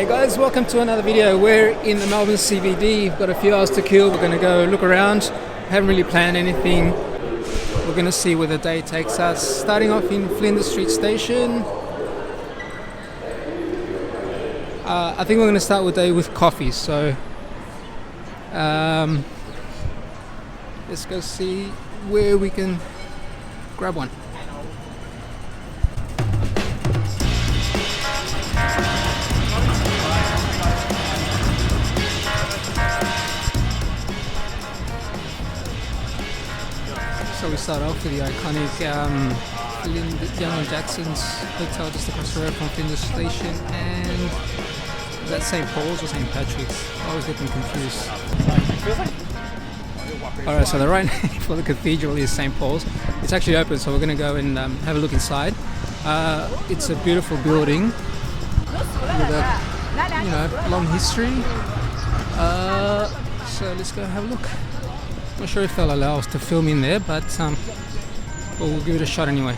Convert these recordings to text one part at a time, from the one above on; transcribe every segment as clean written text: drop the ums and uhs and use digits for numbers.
Hey guys, welcome to another video. We're in the Melbourne CBD. We've got a few hours to kill. We're going to go look around. Haven't really planned anything. We're going to see where the day takes us. Starting off in Flinders St Station. I think we're going to start the day with coffee. So let's go see where we can grab one. So we start off with the iconic Young & Jackson's Hotel just across the road from Flinders Station, and is that St Paul's or St Patrick's? I always get them confused. Alright, so the right name for the cathedral is St Paul's. It's actually open, so we're going to go and have a look inside. It's a beautiful building with a long history. So let's go have a look. Not sure if they'll allow us to film in there, but we'll give it a shot anyway.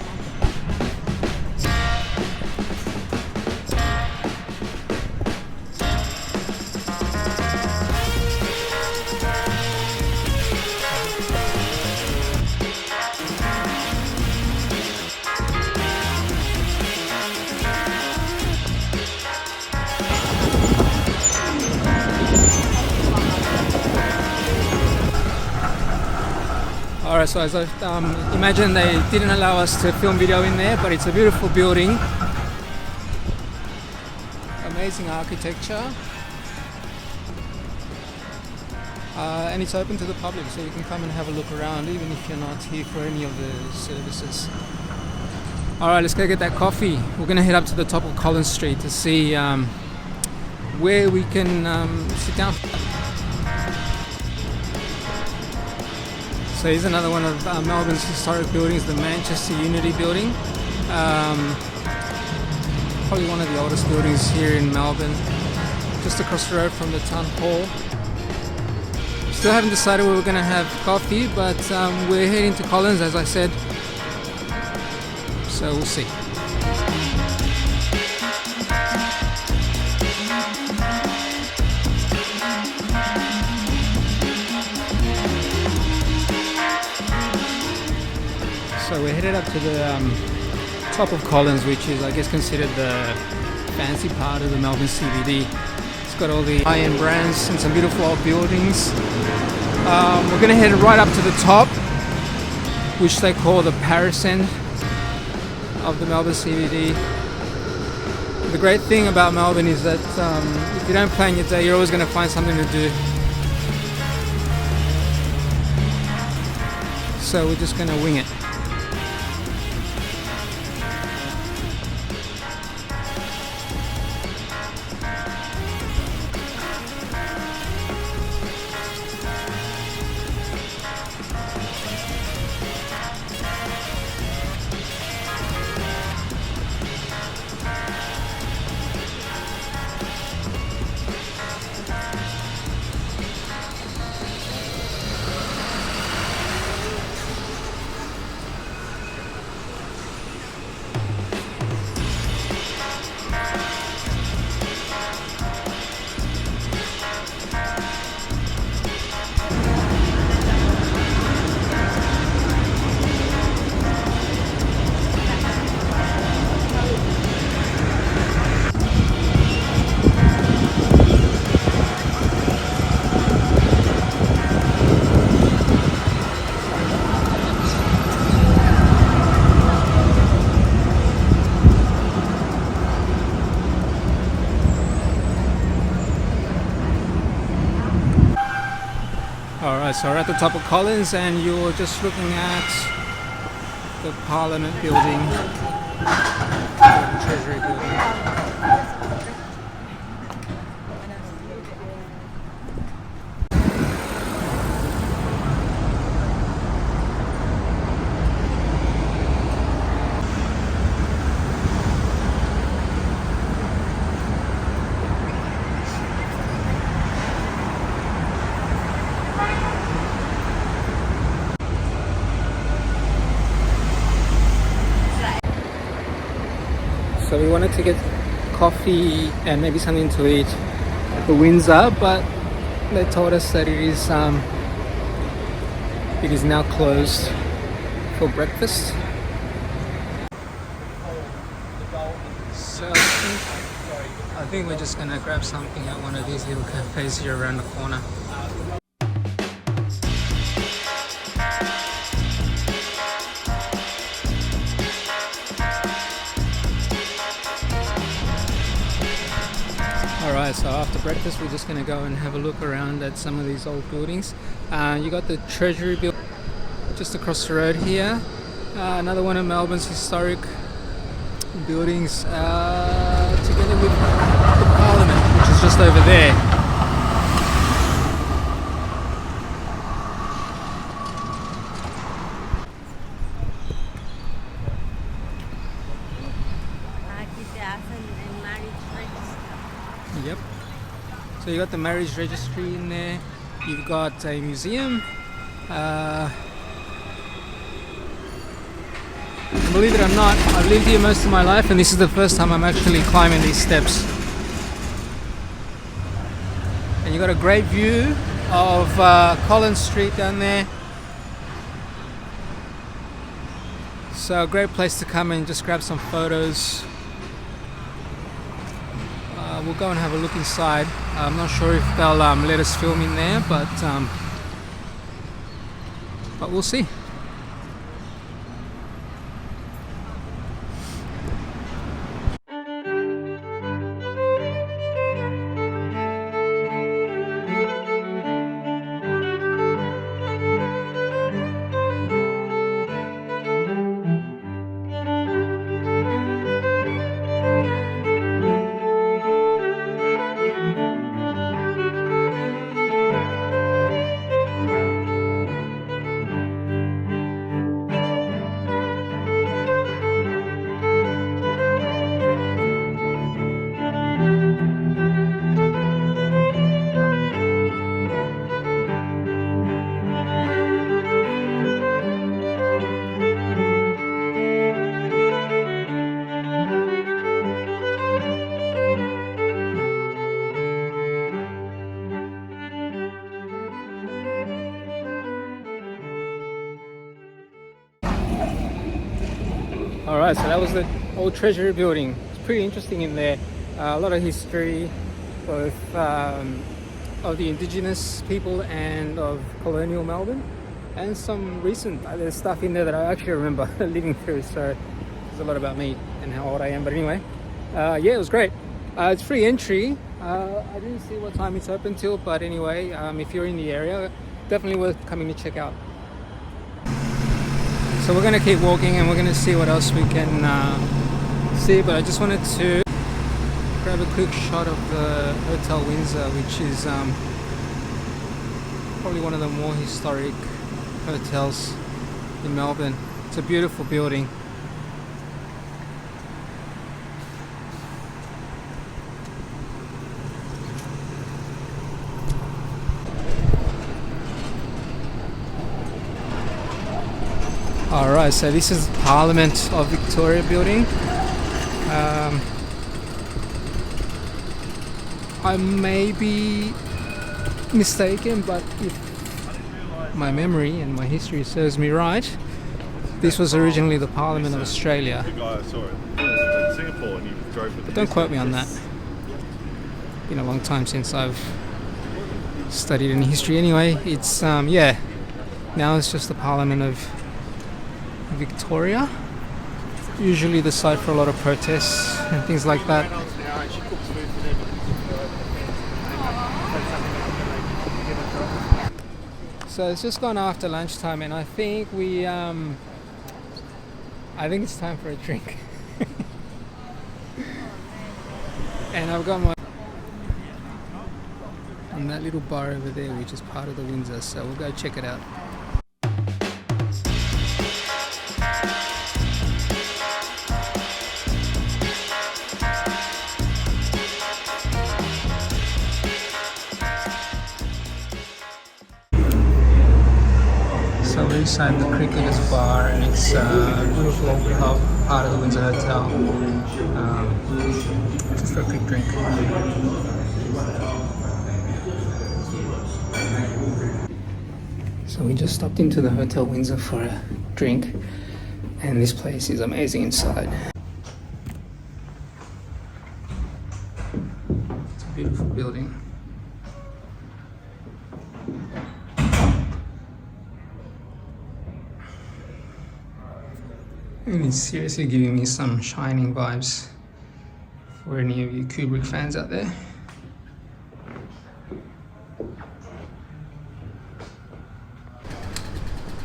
Alright, so as I imagine, they didn't allow us to film video in there, but it's a beautiful building. Amazing architecture. And it's open to the public, so you can come and have a look around, even if you're not here for any of the services. Alright, let's go get that coffee. We're going to head up to the top of Collins Street to see where we can sit down. So here's another one of Melbourne's historic buildings, the Manchester Unity building. Probably one of the oldest buildings here in Melbourne, just across the road from the town hall. Still haven't decided where we're going to have coffee, but we're heading to Collins, as I said, so we'll see. So we're headed up to the top of Collins, which is, I guess, considered the fancy part of the Melbourne CBD. It's got all the high-end brands and some beautiful old buildings. We're going to head right up to the top, which they call the Paris end of the Melbourne CBD. The great thing about Melbourne is that if you don't plan your day, you're always going to find something to do. So we're just going to wing it. Alright, so we're at the top of Collins, and you're just looking at the Parliament Building, Old Treasury Building. So we wanted to get coffee and maybe something to eat at the Windsor, but they told us that it is now closed for breakfast. So I think we're just gonna grab something at one of these little cafes here around the corner. Alright, so after breakfast we're just going to go and have a look around at some of these old buildings. You got the Treasury Building just across the road here. Another one of Melbourne's historic buildings, together with the Parliament, which is just over there. Yep. So you got the marriage registry in there. You've got a museum. Believe it or not, I've lived here most of my life, and this is the first time I'm actually climbing these steps. And you got a great view of Collins Street down there. So a great place to come and just grab some photos. We'll go and have a look inside. I'm not sure if they'll let us film in there, but we'll see. Alright, so that was the Old Treasury Building. It's pretty interesting in there. A lot of history, both of the Indigenous people and of colonial Melbourne. And some recent, there's stuff in there that I actually remember living through. So there's a lot about me and how old I am. But anyway, yeah, it was great. It's free entry. I didn't see what time it's open till, but anyway, if you're in the area, definitely worth coming to check out. So we're going to keep walking and we're going to see what else we can see, but I just wanted to grab a quick shot of the Hotel Windsor, which is probably one of the more historic hotels in Melbourne. It's a beautiful building. Alright, so this is Parliament of Victoria building. I may be mistaken, but if my memory and my history serves me right, this was originally the Parliament of Australia. But don't quote me on that. It's been a long time since I've studied any history anyway. It's, yeah, now it's just the Parliament of Victoria, usually the site for a lot of protests and things like that. So it's just gone after lunchtime, and I think I think it's time for a drink. And I've got my on that little bar over there, which is part of the Windsor, so we'll go check it out. So we're inside the Cricketers Bar, and it's a beautiful old pub. part of the Windsor Hotel, just for a quick drink. So we just stopped into the Hotel Windsor for a drink, and this place is amazing inside. It's a beautiful building. And it's seriously giving me some Shining vibes for any of you Kubrick fans out there.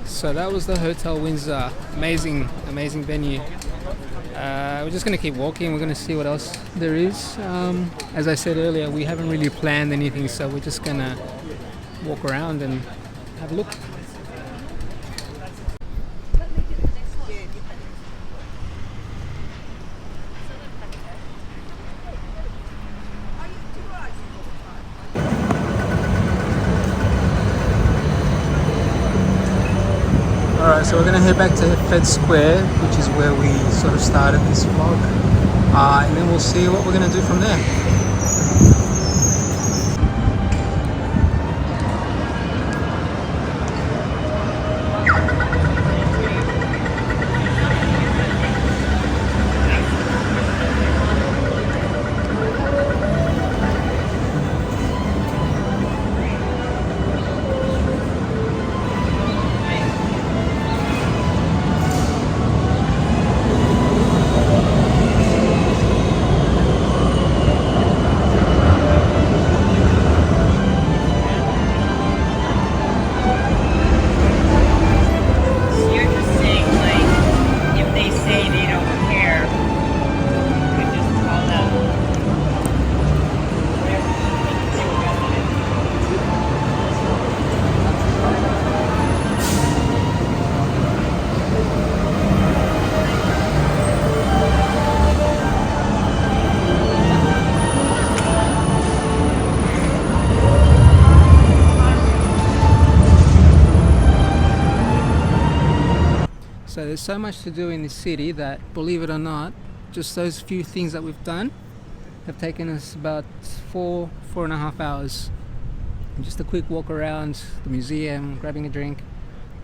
So that was the Hotel Windsor. Amazing venue. We're just going to keep walking. We're going to see what else there is. As I said earlier, we haven't really planned anything, so we're just going to walk around and have a look. Alright, so we're going to head back to Fed Square, which is where we sort of started this vlog, and then we'll see what we're going to do from there. So there's so much to do in this city that, believe it or not, just those few things that we've done have taken us about 4.5 hours. And just a quick walk around the museum, grabbing a drink.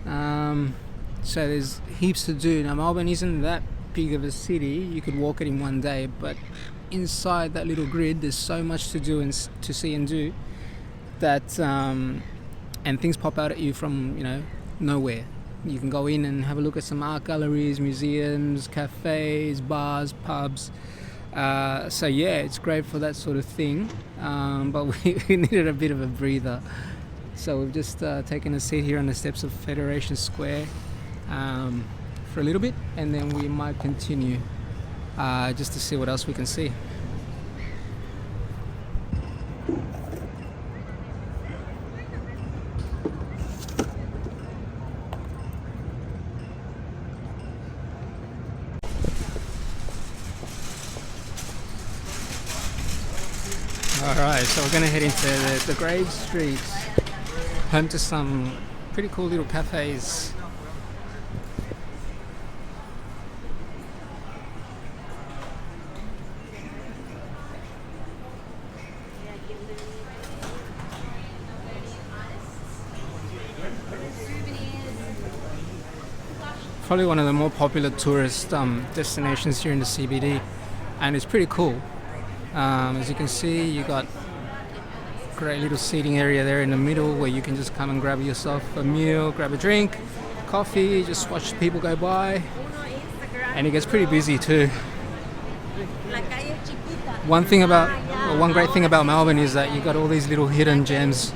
So there's heaps to do. Now Melbourne isn't that big of a city. You could walk it in one day, but inside that little grid there's so much to do and to see and do that, and things pop out at you from nowhere. You can go in and have a look at some art galleries, museums, cafes, bars, pubs. So yeah, it's great for that sort of thing. But we needed a bit of a breather. So we've just taken a seat here on the steps of Federation Square for a little bit, and then we might continue just to see what else we can see. Alright, so we're going to head into the Degraves Street, home to some pretty cool little cafes. Probably one of the more popular tourist destinations here in the CBD, and it's pretty cool. As you can see, you got a great little seating area there in the middle where you can just come and grab yourself a meal, grab a drink, coffee, just watch people go by, and it gets pretty busy too. One great thing about Melbourne is that you got all these little hidden gems.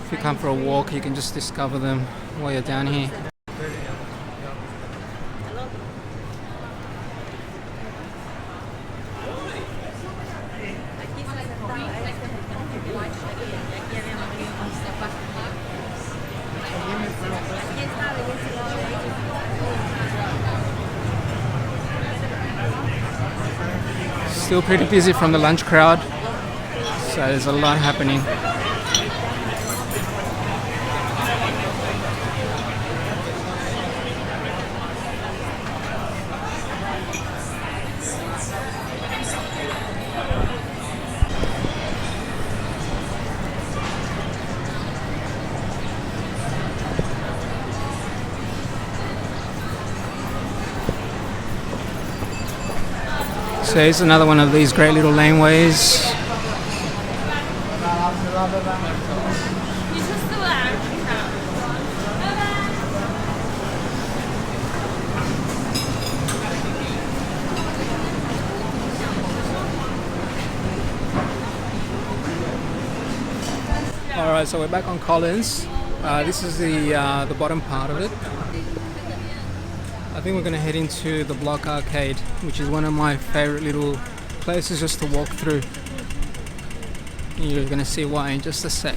If you come for a walk, you can just discover them while you're down here. Still pretty busy from the lunch crowd, so there's a lot happening. So here's another one of these great little laneways. Alright, so we're back on Collins. This is the bottom part of it. I think we're going to head into the Block Arcade, which is one of my favourite little places just to walk through. You're going to see why in just a sec.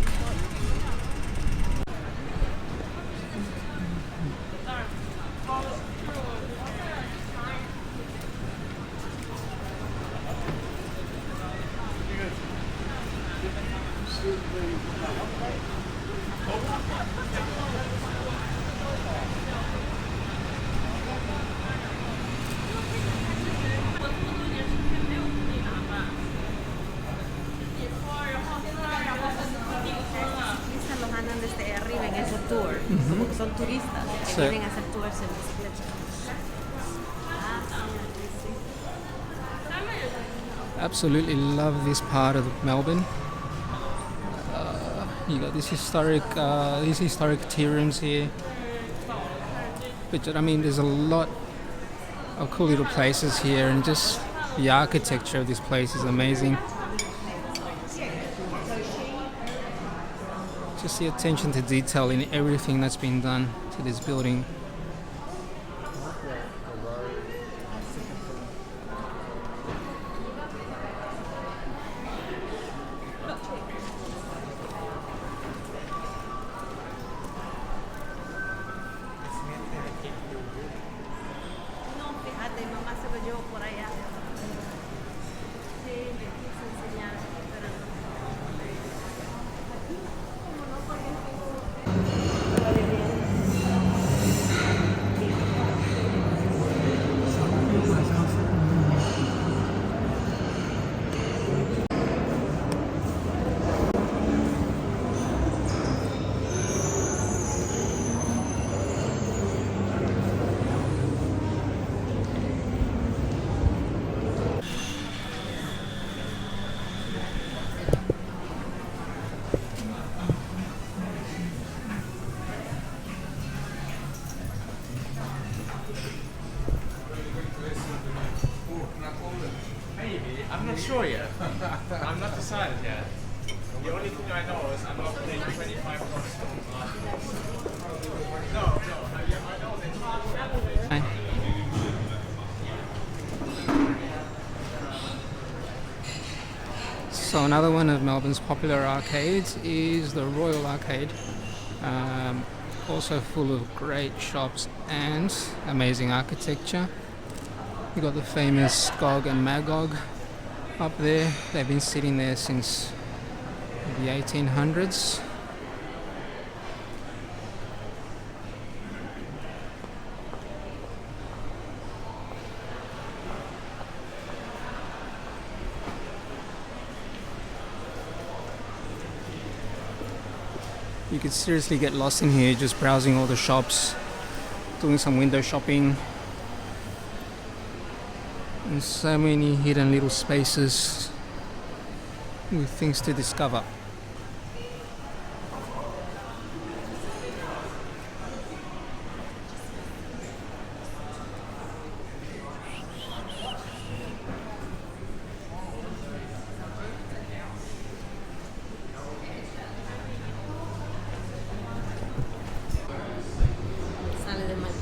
Son turistas que vienen a hacer tours en bicicleta. Absolutely love this part of Melbourne. You got these historic tea rooms here. But I mean, there's a lot of cool little places here, and just the architecture of this place is amazing. Just the attention to detail in everything that's been done to this building. I'm not sure yet. I'm not decided yet. The only thing I know is I'm not paying 25 bucks. No, I know they. So another one of Melbourne's popular arcades is the Royal Arcade. Also full of great shops and amazing architecture. You got the famous Gog and Magog up there. They've been sitting there since the 1800s. You could seriously get lost in here just browsing all the shops, doing some window shopping. And so many hidden little spaces with things to discover.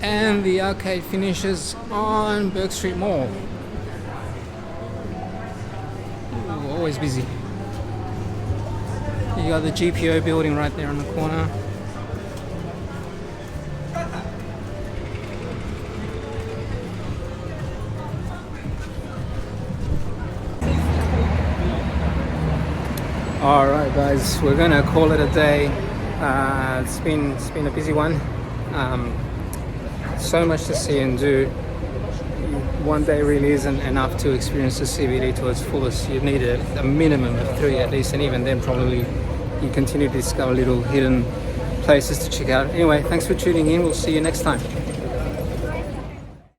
And the arcade finishes on Bourke Street Mall. Ooh, always busy. You got the GPO building right there on the corner. Alright guys, we're gonna call it a day. It's been a busy one. So much to see and do. One day really isn't enough to experience the CBD to its fullest. You need a minimum of 3 at least, and even then probably you continue to discover little hidden places to check out. Anyway, thanks for tuning in. We'll see you next time.